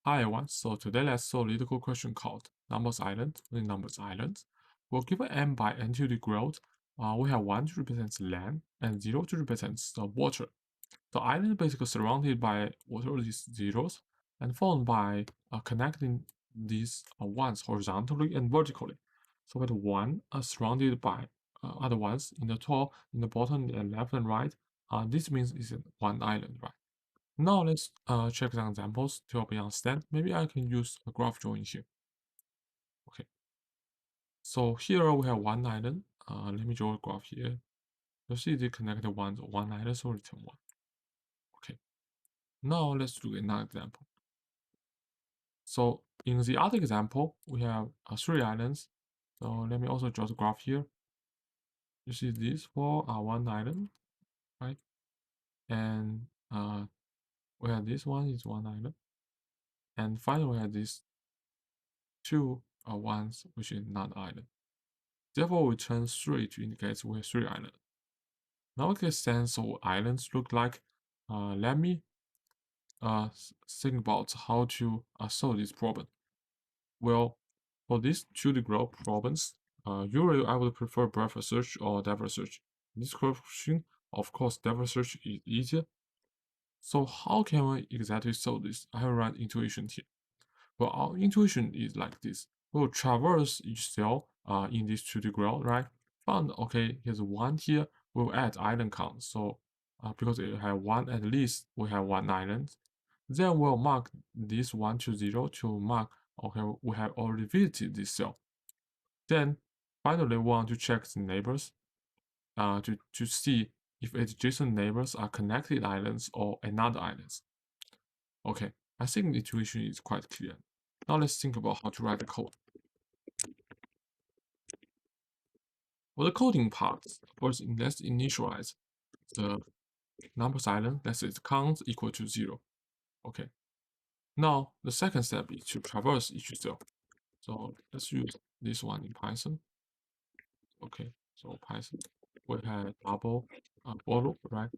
Hi everyone, so today let's solve a Leetcode question called Numbers Island. The Numbers Island. We're given m by n to the growth. We have 1 to represent land and 0 to represent the water. The island is basically surrounded by water, these zeros, and formed by connecting these ones horizontally and vertically. So with 1 are surrounded by other ones in the top, in the bottom, and left and right. This means it's one island, right? Now let's check some examples to help you understand. Maybe I can use a graph drawing here. Okay. So here we have one island. Let me draw a graph here. You see the connected ones, one island, so return one. Okay. Now let's do another example. So in the other example, we have three islands. So let me also draw the graph here. You see these four are one island, right? And we have this one is one island. And finally, we have these two ones, which is not island. Therefore, we turn 3 to indicate we have 3 islands. Now we get a sense of what islands look like. Let me think about how to solve this problem. Well, for these 2-degree problems, usually I would prefer breadth search or depth search. In this question, of course, depth search is easier. So how can we exactly solve this? I have run intuition here. Well, our intuition is like this. We'll traverse each cell in this 2-degree, right? Found, okay, here's 1 here. We'll add island count. So because it have 1 at least, we have 1 island. Then we'll mark this 1 to 0 to mark, okay, we have already visited this cell. Then finally, we want to check the neighbors to see if adjacent neighbors are connected islands or another islands. Okay, I think the intuition is quite clear. Now let's think about how to write the code. For the coding part, first let's initialize the numbers island. Let's say the count equal to 0. Okay. Now the second step is to traverse each cell. So let's use this one in Python. Okay. So Python, we have double for loop, right?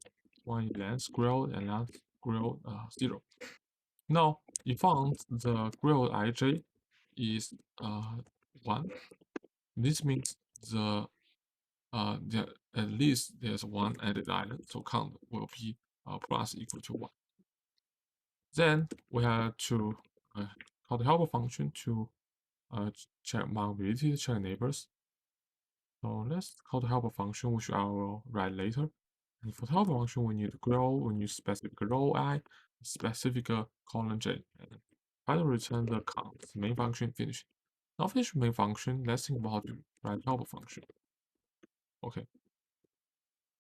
One is length square and length square 0. Now if found the growth ij is 1, this means there at least there's one added island, so count will be plus equal to 1. Then we have to call the helper function to check mountability, check neighbors. So let's call the helper function, which I will write later. And for the helper function, we need grow, we need specific row I, specific column j, and finally return the count. The main function finished. Now finish main function, let's think about how to write helper function. Okay.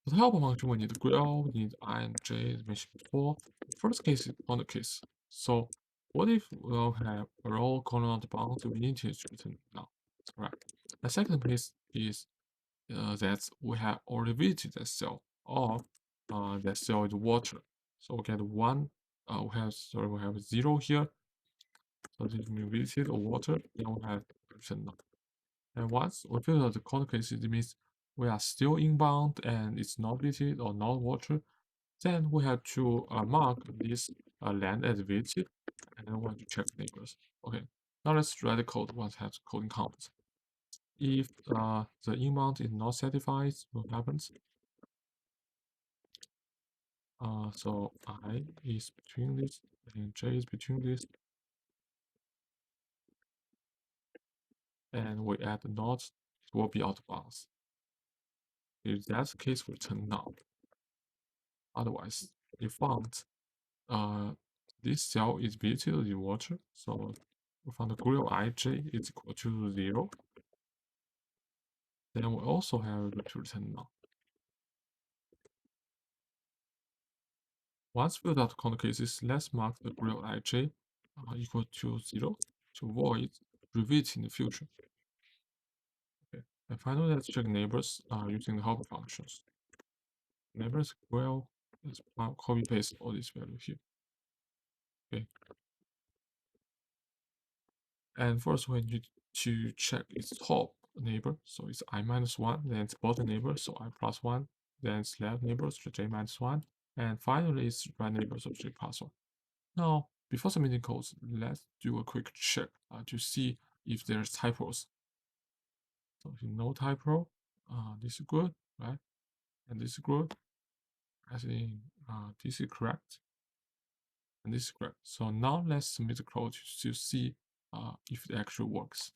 For the helper function, we need grow, we need I and j as mentioned before. First case is on the case. So what if we'll have a row column on the bound, we need to return now. Right. The second case is that we have already visited that cell, or that cell is water. So we get 1, we have 0 here. So this means visited or water, then we have return now. And once we fill out the corner cases, it means we are still inbound and it's not visited or not water. Then we have to mark this land as visited, and then we have to check neighbors. Okay, now let's write the code once it has coding count. If the inbound is not satisfied, what happens? So I is between this and j is between this, and we add not, it will be out of bounds. If that's the case, we return null. Otherwise, if found this cell is visited in water, so we found the GRIL ij is equal to 0. Then we also have to return null. Once filled out corner cases, let's mark the GRIL ij equal to 0 to avoid repeat in the future. Okay. And finally, let's check neighbors using the helper functions. Neighbors GRIL, let's copy paste all this value here. Okay. And first we need to check its top neighbor. So it's I minus 1, then it's bottom neighbor, so I plus 1, then it's left neighbor, so j minus 1, and finally it's right neighbor, so j plus 1. Now Before submitting codes, let's do a quick check to see if there's typos. So if no typo, this is good, right? And this is good. I think this is correct, and this is correct. So now let's submit the code to see if it actually works.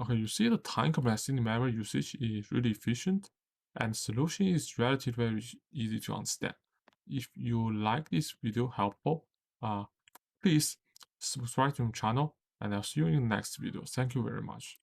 Okay, you see the time capacity memory usage is really efficient, and solution is relatively very easy to understand. If you like this video helpful, please subscribe to my channel, and I'll see you in the next video. Thank you very much.